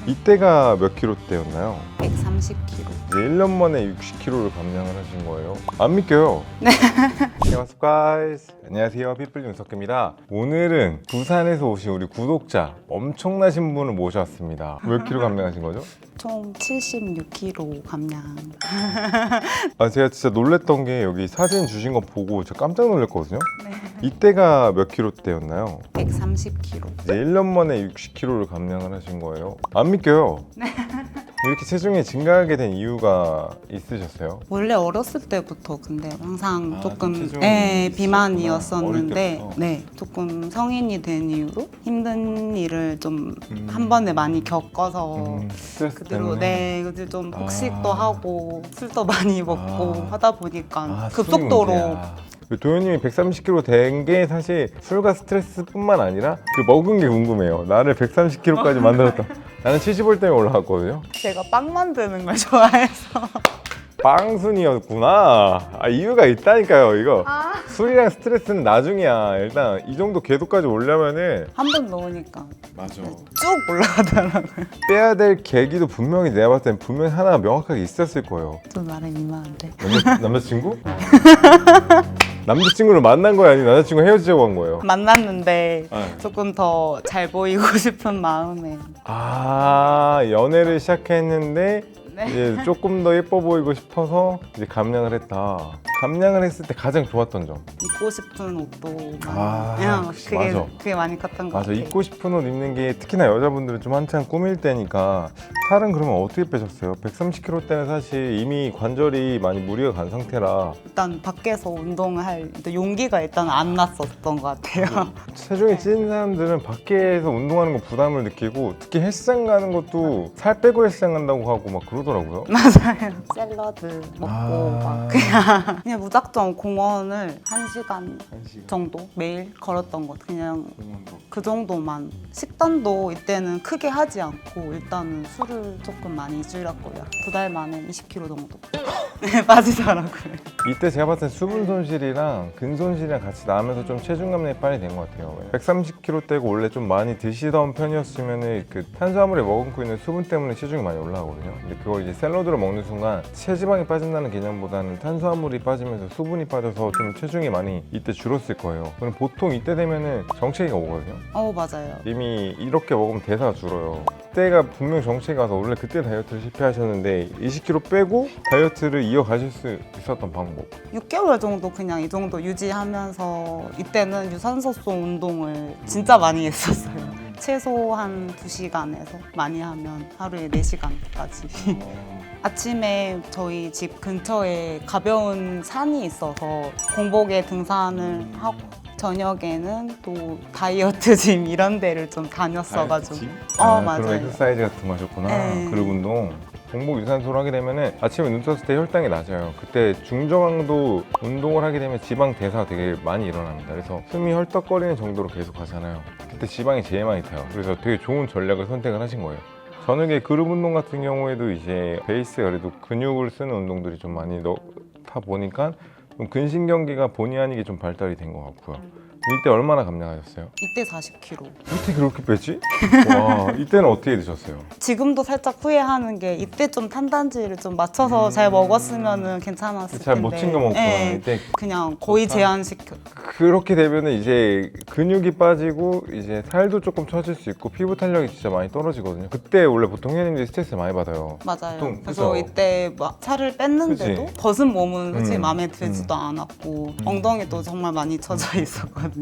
이때가 몇 킬로대였나요? 130kg. 이제 1년 만에 60kg를 감량을 하신 거예요. 안 믿겨요. 네. What's up, guys? 안녕하세요, 피플 윤석입니다. 오늘은 부산에서 오신 우리 구독자 엄청나신 분을 모셔왔습니다. 몇 킬로 감량하신 거죠? 총 76kg 감량. 아, 제가 진짜 놀랬던 게 여기 사진 주신 거 보고 제가 깜짝 놀랐거든요. 이때가 몇 킬로대였나요? 130kg. 이제 1년 만에 60kg를 감량을 하신 거예요. 안 믿겨요. 이렇게 체중이 증가하게 된 이유가 있으셨어요? 원래 어렸을 때부터 근데 항상 조금 체중이 비만이었었는데 있었구나. 어릴 네, 조금 성인이 된 이후로 힘든 일을 좀 한 번에 많이 겪어서 스트레스 그대로 때문에? 그래서 좀 폭식도 하고 술도 많이 먹고 하다 보니까 술이 급속도로 문제야. 도현님이 130kg 된 게 사실 술과 스트레스뿐만 아니라 그 먹은 게 궁금해요. 나를 130kg까지 만들었다. 나는 75 때문에 올라갔거든요. 제가 빵 만드는 걸 좋아해서 빵순이었구나. 아, 이유가 있다니까요. 이거 술이랑 스트레스는 나중이야. 일단 이 정도 궤도까지 오려면은 한 번 넣으니까 맞아. 쭉 올라가더라고요. 빼야 될 계기도 분명히 내가 봤을 땐 분명히 하나 명확하게 있었을 거예요. 좀 말해 민망한데. 남자친구? 남자친구를 만난 거야, 아니면 남자친구 헤어지자고 한 거예요? 만났는데 네. 조금 더 잘 보이고 싶은 마음에 아, 연애를 시작했는데 네. 이제 조금 더 예뻐 보이고 싶어서 이제 감량을 했다. 감량을 했을 때 가장 좋았던 점. 입고 싶은 옷도 아, 그냥 그치, 맞아. 그게 많이 컸던 것 맞아, 같아요. 입고 싶은 옷 입는 게 특히나 여자분들은 좀 한창 꾸밀 때니까. 살은 그러면 어떻게 빼셨어요? 130kg 때는 사실 이미 관절이 많이 무리가 간 상태라 일단 밖에서 운동을 할 용기가 일단 안 났었던 것 같아요. 체중이 찐 사람들은 밖에서 운동하는 거 부담을 느끼고, 특히 헬스장 가는 것도 살 빼고 헬스장 간다고 하고 막 그러더라고요. 맞아요. 샐러드 먹고 아. 막 그냥 무작정 공원을 1시간 정도 매일 걸었던 것 같아요. 그냥 그 정도만. 식단도 이때는 크게 하지 않고 일단은 술을 조금 많이 줄였고요. 2달 만에 20kg 정도 네, 빠지더라고요. 이때 제가 봤을 때 수분 손실이랑 근 손실이랑 같이 나면서 좀 체중 감량이 빨리 된 것 같아요. 130kg 대고 원래 좀 많이 드시던 편이었으면은 그 탄수화물에 머금고 있는 수분 때문에 체중이 많이 올라가거든요. 근데 그걸 이제 샐러드로 먹는 순간 체지방이 빠진다는 개념보다는 탄수화물이 빠지면서 수분이 빠져서 좀 체중이 많이 이때 줄었을 거예요. 그럼 보통 이때 되면은 정체기가 오거든요. 맞아요. 이미 이렇게 먹으면 대사가 줄어요. 그때가 분명 정체기 가서 원래 그때 다이어트를 실패하셨는데 20kg 빼고 다이어트를 이어가실 수 있었던 방법. 6개월 정도 그냥 이 정도 유지하면서 이때는 유산소소 운동을 진짜 많이 했었어요. 최소 한 2시간에서 많이 하면 하루에 4시간까지. 아침에 저희 집 근처에 가벼운 산이 있어서 공복에 등산을 하고 저녁에는 또 다이어트 짐 이런 데를 좀 다녔어가지고. 그럼 맞아요. 엑서사이즈 같은 거 하셨구나. 네. 그룹 운동. 공복 유산소를 하게 되면은 아침에 눈 떴을 때 혈당이 낮아요. 그때 중저강도 운동을 하게 되면 지방 대사가 되게 많이 일어납니다. 그래서 숨이 헐떡거리는 정도로 계속 가잖아요. 그때 지방이 제일 많이 타요. 그래서 되게 좋은 전략을 선택을 하신 거예요. 저녁에 그룹 운동 같은 경우에도 이제 베이스가 그래도 근육을 쓰는 운동들이 좀 많이 넣다 보니까 좀 근신경계가 본의 아니게 좀 발달이 된 것 같고요. 이때 얼마나 감량하셨어요? 이때 40kg. 어떻게 그렇게 뺐지? 와, 이때는 어떻게 드셨어요? 지금도 살짝 후회하는 게 이때 좀 탄단지를 좀 맞춰서 잘 먹었으면은 괜찮았을 텐데. 잘 못 챙겨 먹구나. 네. 이때 그냥 거의 제한시켜. 그렇게 되면은 이제 근육이 빠지고 이제 살도 조금 처질 수 있고 피부 탄력이 진짜 많이 떨어지거든요. 그때 원래 보통 회원님들이 스트레스 많이 받아요. 맞아요. 보통, 그래서 그죠? 이때 막 살을 뺐는데도 그치? 벗은 몸은 솔직히 음. 마음에 들지도 않았고 엉덩이도 정말 많이 처져 있었거든요.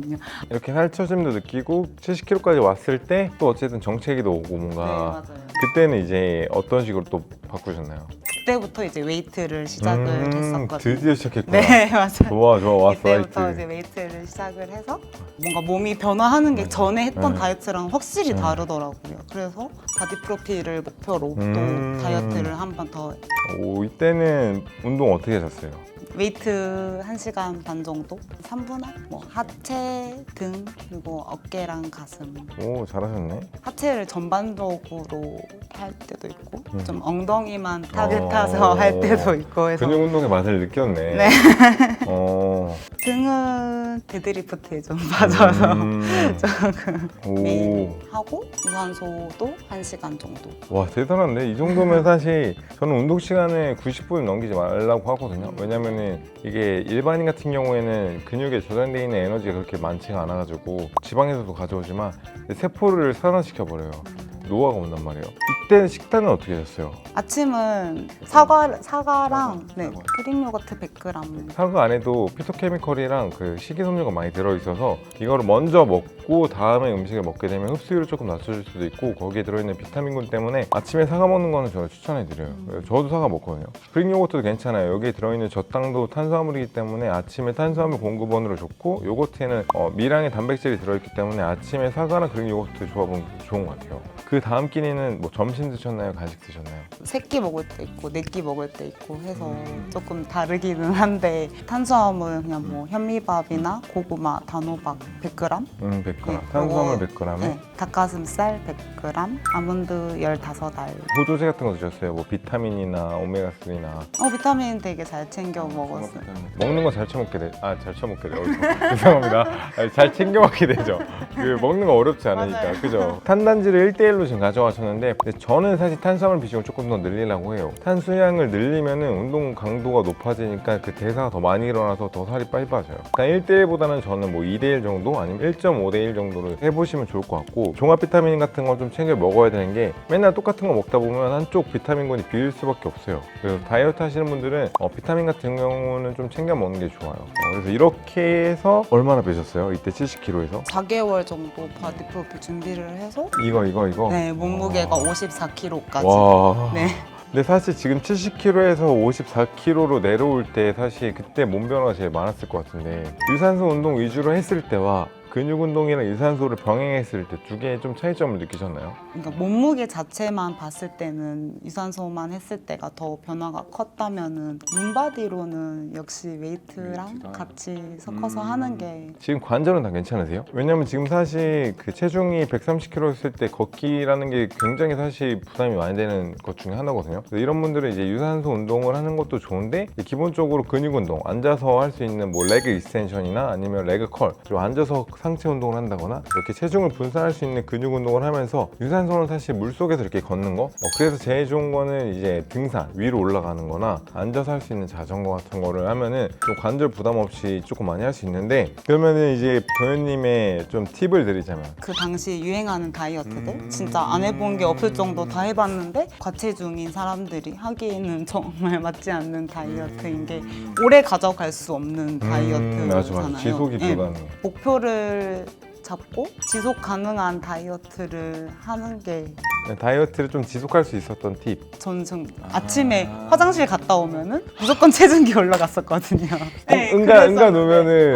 이렇게 살처짐도 느끼고 70kg까지 왔을 때 또 어쨌든 정체기도 오고 네, 뭔가 맞아요. 그때는 이제 어떤 식으로 또 바꾸셨나요? 그때부터 이제 웨이트를 시작을 했었거든요. 드디어 시작했구나. 네, 맞아요. 좋아 왔어. 이때부터 화이트. 이제 웨이트를 시작을 해서 뭔가 몸이 변화하는 게 전에 했던 네. 다이어트랑 확실히 다르더라고요. 그래서 바디 프로필을 목표로 또 다이어트를 한 번 더. 오, 이때는 운동 어떻게 하셨어요? 웨이트 1시간 반 정도? 3분할? 뭐 하체, 등, 그리고 어깨랑 가슴. 오, 잘하셨네. 하체를 전반적으로 할 때도 있고 좀 엉덩이만 타겟해서 어. 할 때도 있고 해서 근육 운동의 맛을 느꼈네. 네. 어. 등은 데드리프트에 좀 빠져서 조금 오. 메인 하고 유산소도 1시간 정도. 와, 대단한데? 이 정도면 사실 저는 운동 시간에 90분 넘기지 말라고 하거든요. 왜냐면은 이게 일반인 같은 경우에는 근육에 저장되어 있는 에너지가 그렇게 많지가 않아가지고 지방에서도 가져오지만 세포를 산화시켜버려요. 노화가 온단 말이에요. 이때 식단은 어떻게 됐어요? 아침은 사과랑 네, 크림 요거트 100g. 사과 안에도 피토케미컬이랑 그 식이섬유가 많이 들어있어서 이거를 먼저 먹고 다음에 음식을 먹게 되면 흡수율을 조금 낮춰줄 수도 있고 거기에 들어있는 비타민군 때문에 아침에 사과 먹는 거는 저는 추천해드려요. 저도 사과 먹거든요. 스프링 요거트도 괜찮아요. 여기에 들어있는 저당도 탄수화물이기 때문에 아침에 탄수화물 공급원으로 좋고 요거트에는 미량의 단백질이 들어있기 때문에 아침에 사과랑 그릭 요거트 조합은 좋은 것 같아요. 그 다음 끼니는 뭐 점심 드셨나요? 간식 드셨나요? 3끼 먹을 때 있고 4끼 먹을 때 있고 해서 조금 다르기는 한데 탄수화물은 그냥 뭐 현미밥이나 고구마, 단호박 100g 100g. 네, 탄수화물 그거, 100g에 네, 닭가슴살 100g, 아몬드 15알. 보조제 같은 거 드셨어요? 뭐 비타민이나 오메가3나 비타민 되게 잘 챙겨 먹었어요. 먹는 거 잘 처먹게 잘 처먹게 돼요. 죄송합니다. 잘 챙겨 먹게 되죠. 그 먹는 거 어렵지 않으니까. 맞아요. 그죠? 탄단지를 1대1로 지금 가져가셨는데 근데 저는 사실 탄수화물 비중을 조금 더 늘리려고 해요. 탄수량을 늘리면은 운동 강도가 높아지니까 그 대사가 더 많이 일어나서 더 살이 빨리 빠져요. 그러니까 1대1보다는 저는 뭐 2대1 정도 아니면 1.5대1 정도를 해보시면 좋을 것 같고 종합 비타민 같은 거 좀 챙겨 먹어야 되는 게 맨날 똑같은 거 먹다 보면 한쪽 비타민군이 비릴 수밖에 없어요. 그래서 다이어트 하시는 분들은 비타민 같은 경우는 좀 챙겨 먹는 게 좋아요. 그래서 이렇게 해서 얼마나 빼셨어요? 이때 70kg에서? 4개월 정도 바디 프로필 준비를 해서 이거 네, 몸무게가 54kg까지. 와. 네. 근데 사실 지금 70kg에서 54kg로 내려올 때 사실 그때 몸 변화가 제일 많았을 것 같은데 유산소 운동 위주로 했을 때와 근육 운동이랑 유산소를 병행했을 때 두 개의 좀 차이점을 느끼셨나요? 그러니까 몸무게 자체만 봤을 때는 유산소만 했을 때가 더 변화가 컸다면은 눈바디로는 역시 웨이트랑 같이 섞어서 하는 게 지금 관절은 다 괜찮으세요? 왜냐면 지금 사실 그 체중이 130kg였을 때 걷기라는 게 굉장히 사실 부담이 많이 되는 것 중에 하나거든요. 그래서 이런 분들은 이제 유산소 운동을 하는 것도 좋은데 기본적으로 근육 운동, 앉아서 할 수 있는 뭐 레그 익스텐션이나 아니면 레그 컬, 좀 앉아서 상체 운동을 한다거나 이렇게 체중을 분산할 수 있는 근육 운동을 하면서 유산소는 사실 물속에서 이렇게 걷는 거 그래서 제일 좋은 거는 이제 등산, 위로 올라가는 거나 앉아서 할 수 있는 자전거 같은 거를 하면은 좀 관절 부담 없이 조금 많이 할 수 있는데 그러면은 이제 도현님의 좀 팁을 드리자면 그 당시 유행하는 다이어트들 진짜 안 해본 게 없을 정도 다 해봤는데 과체중인 사람들이 하기에는 정말 맞지 않는 다이어트인 게 오래 가져갈 수 없는 다이어트잖아요. 맞아. 지속이 네. 불가능해. 목표를 잡고 지속 가능한 다이어트를 하는 게 다이어트를 좀 지속할 수 있었던 팁. 저는 좀 아침에 화장실 갔다 오면은 무조건 체중계 올라갔었거든요. 응가 놓으면은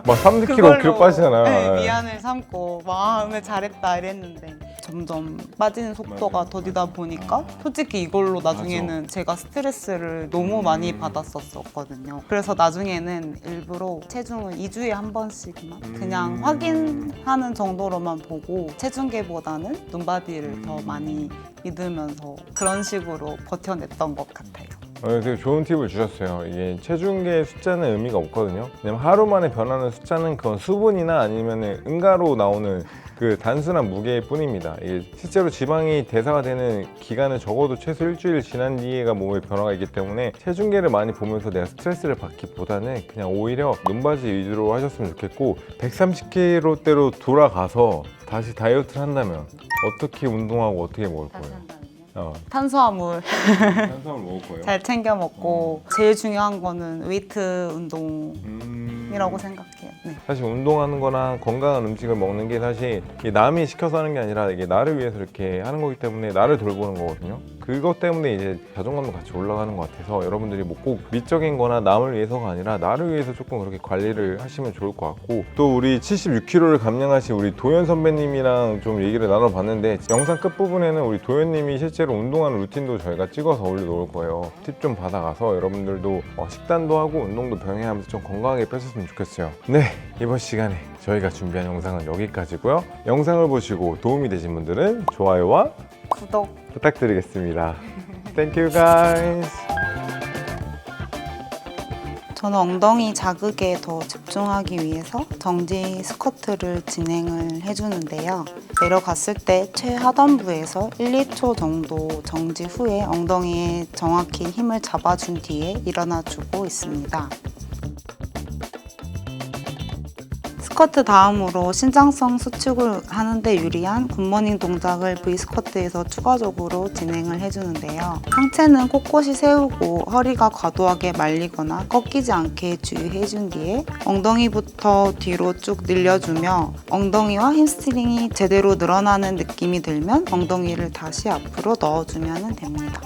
막 30kg, 5kg 빠지잖아. 네, 미안을 삼고 마음을 잘했다 이랬는데 점점 빠지는 속도가 더디다 보니까 솔직히 이걸로 나중에는 제가 스트레스를 너무 많이 받았었거든요. 그래서 나중에는 일부러 체중을 2주에 한 번씩만 그냥 확인하는 정도로만 보고 체중계보다는 눈바디를 더 많이 믿으면서 그런 식으로 버텨냈던 것 같아요. 되게 좋은 팁을 주셨어요. 이게 체중계 숫자는 의미가 없거든요. 왜냐면 하루 만에 변하는 숫자는 그건 수분이나 아니면 응가로 나오는 그 단순한 무게일 뿐입니다. 이게 실제로 지방이 대사가 되는 기간은 적어도 최소 일주일 지난 뒤에가 몸에 변화가 있기 때문에 체중계를 많이 보면서 내가 스트레스를 받기보다는 그냥 오히려 눈바지 위주로 하셨으면 좋겠고 130kg대로 돌아가서 다시 다이어트를 한다면 어떻게 운동하고 어떻게 먹을 거예요? 탄수화물 탄수화물 먹을 거예요? 잘 챙겨 먹고 제일 중요한 거는 웨이트 운동이라고 생각해요. 네. 사실 운동하는 거나 건강한 음식을 먹는 게 사실 이게 남이 시켜서 하는 게 아니라 이게 나를 위해서 이렇게 하는 거기 때문에 나를 돌보는 거거든요. 그것 때문에 이제 자존감도 같이 올라가는 것 같아서 여러분들이 뭐 꼭 미적인 거나 남을 위해서가 아니라 나를 위해서 조금 그렇게 관리를 하시면 좋을 것 같고, 또 우리 76kg를 감량하신 우리 도현 선배님이랑 좀 얘기를 나눠봤는데 영상 끝부분에는 우리 도현님이 실제로 운동하는 루틴도 저희가 찍어서 올려놓을 거예요. 팁 좀 받아가서 여러분들도 식단도 하고 운동도 병행하면서 좀 건강하게 뺐었으면 좋겠어요. 네, 이번 시간에 저희가 준비한 영상은 여기까지고요. 영상을 보시고 도움이 되신 분들은 좋아요와 구독 부탁드리겠습니다. Thank you guys. 저는 엉덩이 자극에 더 집중하기 위해서 정지 스쿼트를 진행을 해주는데요. 내려갔을 때 최하단부에서 1, 2초 정도 정지 후에 엉덩이에 정확히 힘을 잡아준 뒤에 일어나주고 있습니다. 스쿼트 다음으로 신장성 수축을 하는데 유리한 굿모닝 동작을 V스쿼트에서 추가적으로 진행을 해주는데요. 상체는 꼿꼿이 세우고 허리가 과도하게 말리거나 꺾이지 않게 주의해준 뒤에 엉덩이부터 뒤로 쭉 늘려주며 엉덩이와 햄스트링이 제대로 늘어나는 느낌이 들면 엉덩이를 다시 앞으로 넣어주면 됩니다.